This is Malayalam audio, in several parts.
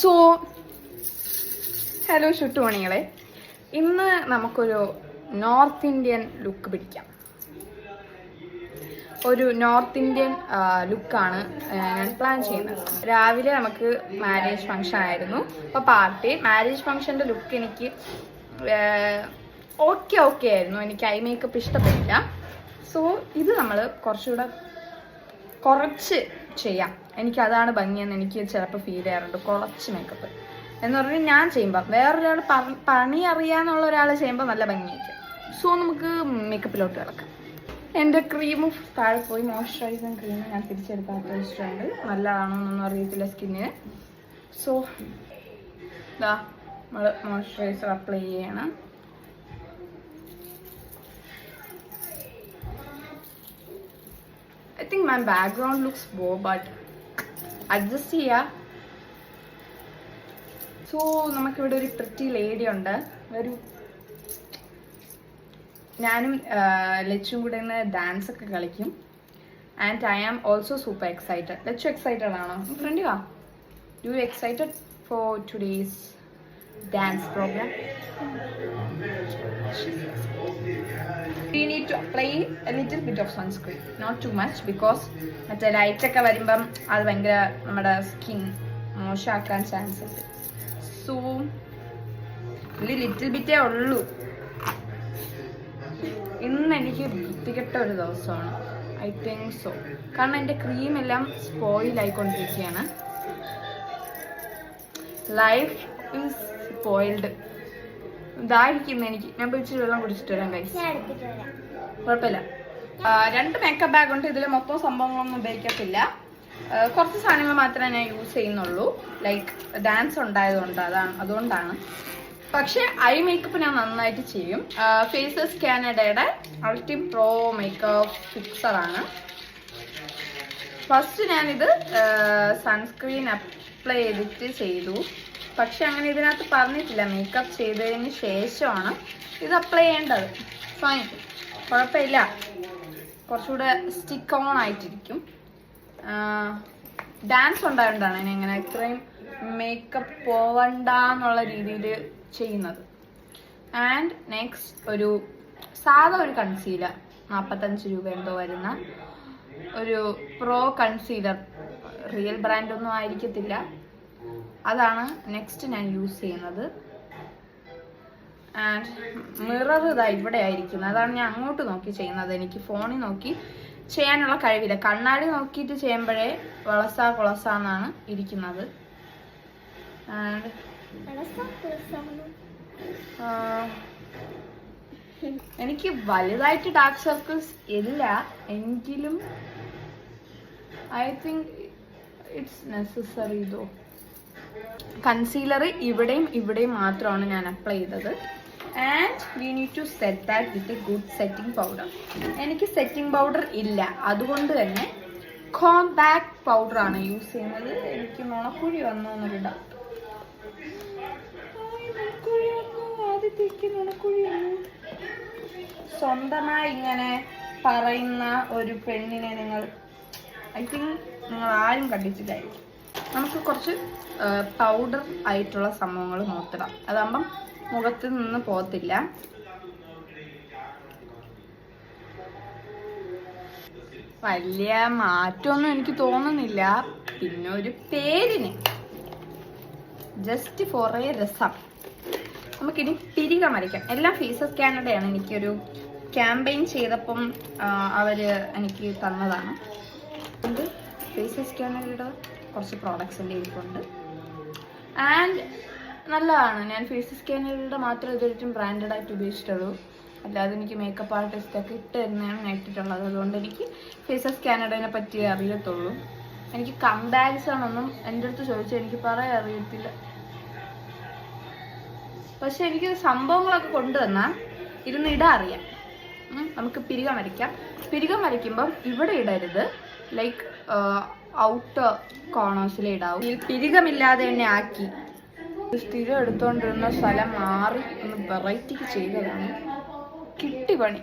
സോ ഹലോ ചുട്ടുമണികളെ, ഇന്ന് നമുക്കൊരു നോർത്ത് ഇന്ത്യൻ ലുക്ക് പിടിക്കാം. ഒരു നോർത്ത് ഇന്ത്യൻ ലുക്കാണ് ഞാൻ പ്ലാൻ ചെയ്യുന്നത്. രാവിലെ നമുക്ക് മാരേജ് ഫംഗ്ഷൻ ആയിരുന്നു, അപ്പോൾ മാരേജ് ഫംഗ്ഷൻ്റെ ലുക്ക് എനിക്ക് ഓക്കെ ആയിരുന്നു. എനിക്ക് ഐ മേക്കപ്പ് ഇഷ്ടപ്പെട്ടില്ല. സോ ഇത് നമ്മൾ കുറച്ച് ചെയ്യാം. എനിക്കതാണ് ഭംഗിയെന്ന് എനിക്ക് ചിലപ്പോൾ ഫീൽ ചെയ്യാറുണ്ട്. കുറച്ച് മേക്കപ്പ് എന്ന് പറഞ്ഞാൽ ഞാൻ ചെയ്യുമ്പോൾ വേറൊരാൾ പണി അറിയാന്നുള്ള ഒരാൾ ചെയ്യുമ്പോൾ നല്ല ഭംഗിയായിരിക്കും. സോ നമുക്ക് മേക്കപ്പിലോട്ട് കിടക്കാം. എൻ്റെ ക്രീമും താഴെ പോയി, മോയ്സ്ചറൈസിങ് ക്രീം ഞാൻ തിരിച്ചെടുക്കാത്ത വെച്ചിട്ടുണ്ട്. നല്ലതാണോ എന്നൊന്നും അറിയത്തില്ല സ്കിന്നിന്. സോ ഇതാ നമ്മൾ മോയ്സ്ചറൈസർ അപ്ലൈ ചെയ്യണം. I think my background looks bored, but adjust ചെയ്യാം. സോ നമുക്കിവിടെ ഒരു പ്രിറ്റി ലേഡി ഉണ്ട്. ഞാനും ലച്ചും കൂടെ ഇന്ന് ഡാൻസ് ഒക്കെ കളിക്കും. And I am also super excited. Lachu excited ആണോ? ഫ്രണ്ട് വാ. You excited for today's dance programme? We need to apply a little bit of sunscreen, not too much, because മറ്റേ ലൈറ്റ് ഒക്കെ വരുമ്പം അത് ഭയങ്കര നമ്മുടെ സ്കിൻ മോശമാക്കാൻ ചാൻസ് ഉണ്ട്. സോ ഒരു ലിറ്റിൽ ബിറ്റേ ഉള്ളൂ. ഇന്ന് എനിക്ക് വൃത്തികെട്ട ഒരു ദിവസമാണ്, ഐ തിങ്ക് സോ. കാരണം എൻ്റെ ക്രീം എല്ലാം സ്പോയിൽ ആയിക്കൊണ്ടിരിക്കുകയാണ്. Life is spoiled. ഇതായിരിക്കുന്നു എനിക്ക്. ഞാൻ പിടിച്ചിട്ട് വെള്ളം കുടിച്ചിട്ട് വരാം കൈസ്, കുഴപ്പമില്ല. 2 മേക്കപ്പ് ബാഗ് ഉണ്ട്. ഇതിൽ മൊത്തം സംഭവങ്ങളൊന്നും ഉപയോഗിക്കത്തില്ല. കുറച്ച് സാധനങ്ങൾ മാത്രമേ ഞാൻ യൂസ് ചെയ്യുന്നുള്ളൂ. ലൈക്ക് ഡാൻസ് ഉണ്ടായതുകൊണ്ട് അതുകൊണ്ടാണ്. പക്ഷെ ഐ മേക്കപ്പ് ഞാൻ നന്നായിട്ട് ചെയ്യും. ഫേസസ് കാനഡയുടെ അൾട്ടി പ്രോ മേക്കപ്പ് ഫിക്സറാണ്. ഫസ്റ്റ് ഞാനിത് സൺസ്ക്രീൻ അപ്ലൈ ചെയ്തിട്ട് ചെയ്തു. പക്ഷെ അങ്ങനെ ഇതിനകത്ത് പറഞ്ഞിട്ടില്ല. മേക്കപ്പ് ചെയ്തതിന് ശേഷമാണ് ഇത് അപ്ലൈ ചെയ്യേണ്ടത്. ഫൈൻ, കുഴപ്പമില്ല. കുറച്ചുകൂടെ സ്റ്റിക്ക് ഓൺ ആയിട്ടിരിക്കും. ഡാൻസ് ഉണ്ടായതുകൊണ്ടാണ് ഞാൻ ഇങ്ങനെ ഇത്രയും മേക്കപ്പ് പോവണ്ടെന്നുള്ള രീതിയിൽ ചെയ്യുന്നത്. ആൻഡ് നെക്സ്റ്റ് സാധാ ഒരു കൺസീലർ, 45 രൂപ എന്തോ വരുന്ന ഒരു പ്രോ കൺസീലർ. റിയൽ ബ്രാൻഡൊന്നും ആയിരിക്കത്തില്ല. അതാണ് നെക്സ്റ്റ് ഞാൻ യൂസ് ചെയ്യുന്നത്. ആൻഡ് മിറർ ഇതാ ഇവിടെ ആയിരിക്കുന്നത്. അതാണ് ഞാൻ അങ്ങോട്ട് നോക്കി ചെയ്യുന്നത്. എനിക്ക് ഫോണിൽ നോക്കി ചെയ്യാനുള്ള കഴിവില്ല. കണ്ണാടി നോക്കിയിട്ട് ചെയ്യുമ്പോഴേ കൊളസാന്നാണ് ഇരിക്കുന്നത്. ആൻഡ് എനിക്ക് വലുതായിട്ട് ഡാർക്ക് സർക്കിൾസ് ഇല്ല, എങ്കിലും I think it's necessary though. Concealer ഇവിടെയും മാത്രമാണ് ഞാൻ അപ്ലൈ ചെയ്തത്. And we need to set that with a good setting powder. എനിക്ക് സെറ്റിംഗ് പൗഡർ ഇല്ല, അതുകൊണ്ട് തന്നെ കോമ്പാക്ട് പൗഡറാണ് യൂസ് ചെയ്യുന്നത്. എനിക്ക് നുണക്കുഴി വന്നു എന്നൊരു ഡൗട്ട്. ആദ്യത്തേക്ക് നുണക്കുഴി വന്നു. സ്വന്തമായി ഇങ്ങനെ പറയുന്ന ഒരു പെണ്ണിനെ ഐ തിങ്ക് നിങ്ങൾ ആരും കണ്ടിട്ടില്ലായിരിക്കും. നമുക്ക് കുറച്ച് പൗഡർ ആയിട്ടുള്ള സംഭവങ്ങൾ നോത്തിടാം. അതാകുമ്പം മുഖത്ത് നിന്ന് പോകത്തില്ല. വലിയ മാറ്റമൊന്നും എനിക്ക് തോന്നുന്നില്ല. പിന്നെ ഒരു പേരിന് ജസ്റ്റ് ഫോർ എ രസം. നമുക്കിനി പിരിക വരയ്ക്കാം. എല്ലാം ഫേസസ് കാനഡയാണ്. എനിക്കൊരു ക്യാമ്പയിൻ ചെയ്തപ്പം എനിക്ക് തന്നതാണ്. ഇത് ഫേസസ് കാനഡയുടെ കുറച്ച് പ്രോഡക്ട്സ് എൻ്റെ ഇരിപ്പുണ്ട്. ആൻഡ് നല്ലതാണ്. ഞാൻ ഫേസസ് കാനഡയുടെ മാത്രമേ ഇതൊരിട്ടും ബ്രാൻഡഡ് ആയിട്ട് ഉപയോഗിച്ചിട്ടുള്ളൂ. അല്ലാതെ എനിക്ക് മേക്കപ്പ് ആർട്ടിസ്റ്റൊക്കെ ഇട്ട് തന്നെയാണ് ഞാൻ ഇട്ടിട്ടുള്ളത്. അതുകൊണ്ട് എനിക്ക് ഫേസസ് കാനഡയെ പറ്റിയേ അറിയത്തുള്ളൂ. എനിക്ക് കമ്പാരിസൺ ഒന്നും എൻ്റെ അടുത്ത് ചോദിച്ചാൽ എനിക്ക് പറയാൻ അറിയത്തില്ല. പക്ഷെ എനിക്ക് സംഭവങ്ങളൊക്കെ കൊണ്ടുവന്നാൽ ഇരുന്ന് ഇടാൻ അറിയാം. നമുക്ക് പിരികം വരയ്ക്കാം. പിരികം വരയ്ക്കുമ്പം ഇവിടെ ഇടരുത്, ലൈക്ക് ഔട്ടർ കോർണേഴ്സിൽ ഇടാവും. പിരികമില്ലാതെ തന്നെ ആക്കി സ്ഥിരം എടുത്തോണ്ടിരുന്ന സ്ഥലം മാറി ഒന്ന് വെറൈറ്റിക്ക് ചെയ്തതാണ്. കിട്ടി പണി.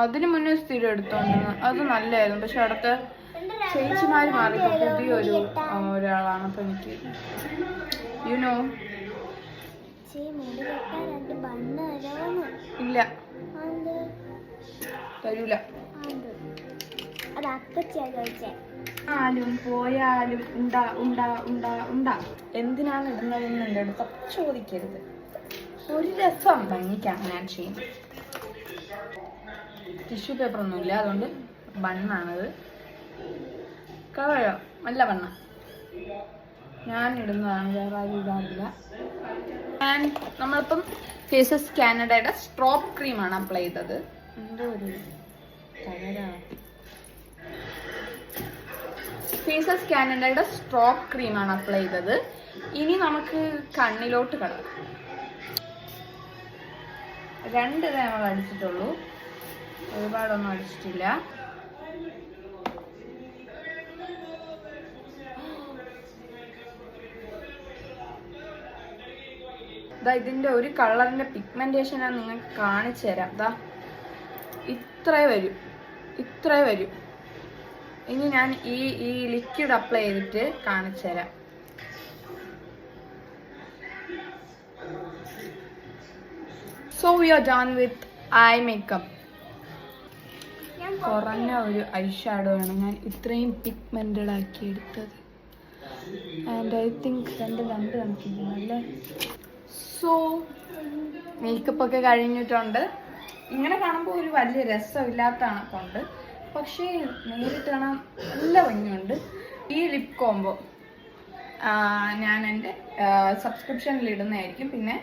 അതിന് മുന്നേ സ്ഥിരം എടുത്തോണ്ടിരുന്നു, അത് നല്ലതായിരുന്നു. പക്ഷെ അടുത്ത ചേച്ചിമാര് മാറി ഇപ്പൊ പുതിയൊരു ഒരാളാണ്. അപ്പൊ എനിക്ക് യുനോ ഇല്ല തരൂല. ആലും പോയാലും ഉണ്ടാ ഉണ്ടാ ഉണ്ടാ ഉണ്ടാ എന്തിനാണ് ഇടുന്നതെന്ന് എൻ്റെ അടുത്ത് ചോദിക്കരുത്. ഒരു രസം ഭംഗിക്കാണ് ഞാൻ ചെയ്യുന്നത്. ടിഷ്യൂ പേപ്പർ ഒന്നുമില്ല, അതുകൊണ്ട് ബണ്ണാണത്. കളയോ നല്ല ബണ്ണ ഞാൻ ഇടുന്നതാണ്, വേറെ ആരും ഇടാറില്ല. ആൻഡ് നമ്മളിപ്പം ഫേസസ് കാനഡയുടെ സ്ട്രോപ്പ് ക്രീമാണ് അപ്ലൈ ചെയ്തത്. എന്തോ ഒരു തകരാണ്. ഫേസസ് കാനഡയുടെ സ്ട്രോപ്പ് ക്രീമാണ് അപ്ലൈ ചെയ്തത്. ഇനി നമുക്ക് കണ്ണിലോട്ട് കടക്കാം. 2 നമ്മൾ അടിച്ചിട്ടുള്ളൂ, ഒരുപാടൊന്നും അടിച്ചിട്ടില്ല. ഇതിന്റെ ഒരു കളറിന്റെ പിഗ്മെന്റേഷൻ ഞാൻ നിങ്ങൾക്ക് കാണിച്ചു തരാം. ഇത്രേ വരും. ഇനി ഞാൻ ഈ ലിക്വിഡ് അപ്ലൈ ചെയ്തിട്ട് കാണിച്ചു തരാം. So we are done with eye makeup. കുറഞ്ഞ ഒരു ഐ ഷാഡോ ആണ് ഞാൻ ഇത്രയും പിഗ്മെന്റഡ് ആക്കി എടുത്തത്. ആൻഡ് ഐ തിങ്ക് രണ്ട് കണക്കില്ലേ. സോ മേക്കപ്പ് ഒക്കെ കഴിഞ്ഞിട്ടുണ്ട്. ഇങ്ങനെ കാണുമ്പോൾ ഒരു വലിയ രസമില്ലാത്ത കണക്കുണ്ട്, പക്ഷേ നേരിട്ട് കാണാൻ നല്ല ഭംഗിയുണ്ട്. ഈ ലിപ് കോംബോ ഞാൻ എൻ്റെ സബ്സ്ക്രിപ്ഷനിൽ ഇടുന്നതായിരിക്കും. പിന്നെ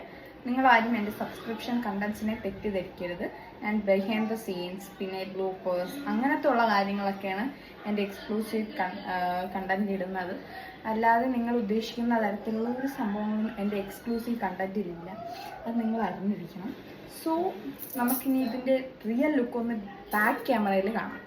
നിങ്ങളാരും എൻ്റെ സബ്സ്ക്രിപ്ഷൻ കണ്ടൻസിനെ തെറ്റിദ്ധരിക്കരുത്. ആൻഡ് ബിഹൈൻഡ് ദ സീൻസ്, പിന്നെ ബ്ലൂപ്പേഴ്സ്, അങ്ങനത്തെ ഉള്ള കാര്യങ്ങളൊക്കെയാണ് എൻ്റെ എക്സ്ക്ലൂസീവ് കണ്ടന്റ് ഇടുന്നത്. അല്ലാതെ നിങ്ങൾ ഉദ്ദേശിക്കുന്ന തരത്തിലുള്ള ഒരു സംഭവങ്ങളും എൻ്റെ എക്സ്ക്ലൂസീവ് കണ്ടന്റിലില്ല. അത് നിങ്ങൾ അറിഞ്ഞിരിക്കണം. സോ നമുക്കിനി ഇതിൻ്റെ റിയൽ ലുക്ക് ഒന്ന് ബാക്ക് ക്യാമറയിൽ കാണാം.